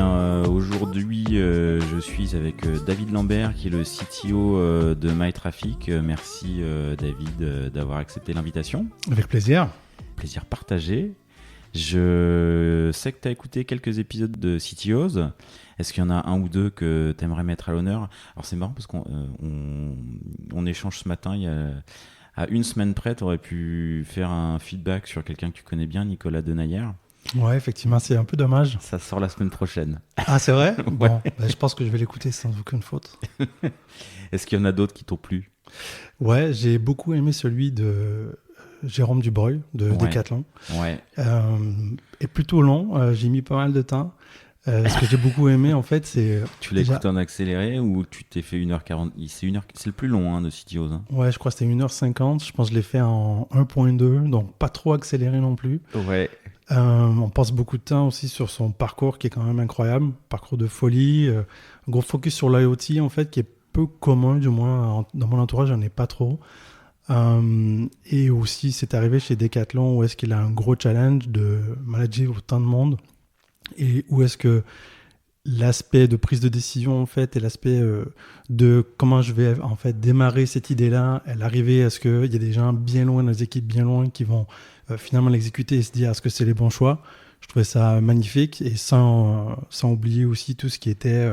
Aujourd'hui, je suis avec David Lambert, qui est le CTO de MyTraffic. Merci David d'avoir accepté l'invitation. Avec plaisir. Plaisir partagé. Je sais que tu as écouté quelques épisodes de CTOs. Est-ce qu'il y en a un ou deux que tu aimerais mettre à l'honneur ? Alors c'est marrant parce qu'on échange ce matin. À une semaine près, tu aurais pu faire un feedback sur quelqu'un que tu connais bien, Nicolas Denayer. Ouais, effectivement, c'est un peu dommage. Ça sort la semaine prochaine. Ah, c'est vrai ? Ouais. Bon, je pense que je vais l'écouter sans aucune faute. Est-ce qu'il y en a d'autres qui t'ont plu ? Ouais, j'ai beaucoup aimé celui de Jérôme Dubreuil, de Decathlon. Ouais. Et plutôt long, j'ai mis pas mal de temps. Ce que j'ai beaucoup aimé, en fait, c'est... Tu l'as écouté en accéléré ou tu t'es fait 1h40 ? C'est le plus long de CTOs. Hein. Ouais, je crois que c'était 1h50. Je pense que je l'ai fait en 1.2, donc pas trop accéléré non plus. Ouais. On passe beaucoup de temps aussi sur son parcours qui est quand même incroyable, parcours de folie, un gros focus sur l'IoT en fait qui est peu commun, du moins dans mon entourage, j'en ai pas trop. Et aussi c'est arrivé chez Decathlon où est-ce qu'il a un gros challenge de manager autant de monde et où est-ce que l'aspect de prise de décision en fait et l'aspect de comment je vais en fait démarrer cette idée-là, elle arriver à ce qu'il y ait des gens bien loin, des équipes bien loin qui vont finalement l'exécuter et se dire est-ce que c'est les bons choix. Je trouvais ça magnifique et sans oublier aussi tout ce qui était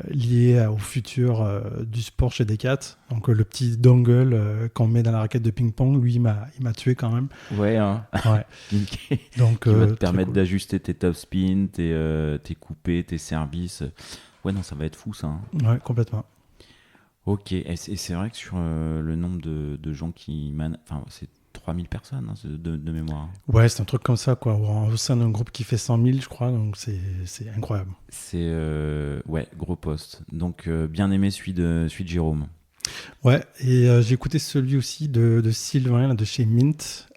lié au futur du sport chez Decat. Donc le petit dongle qu'on met dans la raquette de ping-pong, lui il m'a tué quand même. Ouais. Ouais. Donc qui va te permettre d'ajuster tes top spins, tes coupés, tes services. Ouais, non, ça va être fou ça. Hein. Ouais, complètement. Ok, et c'est vrai que sur le nombre de gens qui enfin c'est 3000 personnes de mémoire. Ouais, c'est un truc comme ça, quoi. Au sein d'un groupe qui fait 100 000, je crois, donc c'est incroyable. C'est, gros poste. Donc, bien aimé celui de Jérôme. Ouais, et j'ai écouté celui aussi de Sylvain, là, de chez Mint,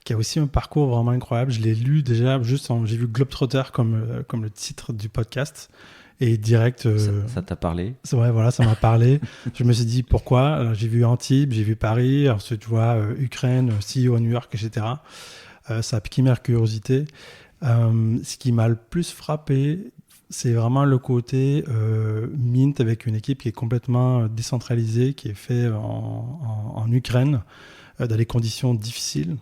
qui a aussi un parcours vraiment incroyable. Je l'ai lu déjà, j'ai vu Globetrotter comme le titre du podcast. Et direct... ça t'a parlé ? Ouais, voilà, ça m'a parlé. Je me suis dit, pourquoi ? Alors, j'ai vu Antibes, j'ai vu Paris, ensuite, tu vois, Ukraine, CEO à New York, etc. Ça a piqué ma curiosité. Ce qui m'a le plus frappé, c'est vraiment le côté Mint avec une équipe qui est complètement décentralisée, qui est fait en Ukraine, dans des conditions difficiles,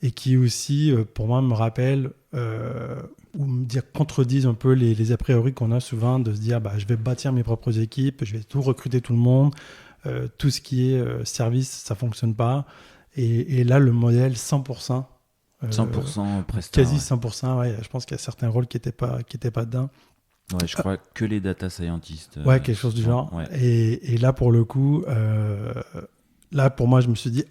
et qui aussi, pour moi, me rappelle... ou me dire contredisent un peu les a priori qu'on a souvent de se dire je vais bâtir mes propres équipes, je vais tout recruter tout le monde, tout ce qui est service ça fonctionne pas et là le modèle 100% 100% prestat, quasi 100%, ouais, je pense qu'il y a certains rôles qui étaient pas dedans. Ouais, je crois que les data scientists quelque chose du genre, ouais. Et là pour le coup là pour moi je me suis dit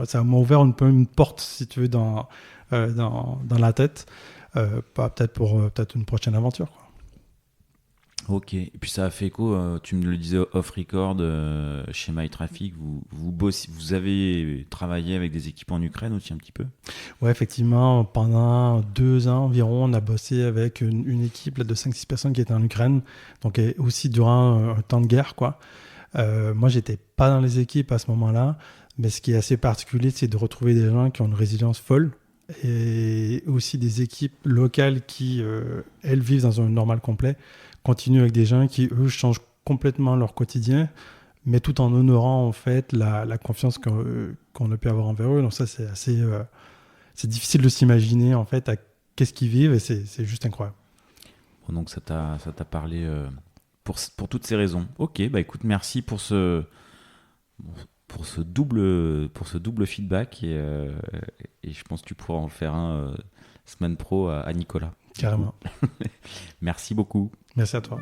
ça m'a ouvert un peu une porte si tu veux dans la tête. Peut-être une prochaine aventure, quoi. Ok, et puis ça a fait écho, tu me le disais off-record, chez MyTraffic, vous avez travaillé avec des équipes en Ukraine aussi un petit peu ? Ouais, effectivement, pendant 2 ans environ, on a bossé avec une équipe là, de 5-6 personnes qui étaient en Ukraine, donc aussi durant un temps de guerre, quoi. Moi, j'étais pas dans les équipes à ce moment-là, mais ce qui est assez particulier, c'est de retrouver des gens qui ont une résilience folle, et aussi des équipes locales qui, elles, vivent dans un normal complet, continuent avec des gens qui, eux, changent complètement leur quotidien, mais tout en honorant, en fait, la confiance qu'on a pu avoir envers eux. Donc ça, c'est assez... c'est difficile de s'imaginer, en fait, à qu'est-ce qu'ils vivent, et c'est juste incroyable. Bon, donc ça t'a parlé pour toutes ces raisons. Ok, écoute, merci pour ce double feedback et je pense que tu pourras en faire un semaine pro à Nicolas. Carrément. Merci beaucoup. Merci à toi.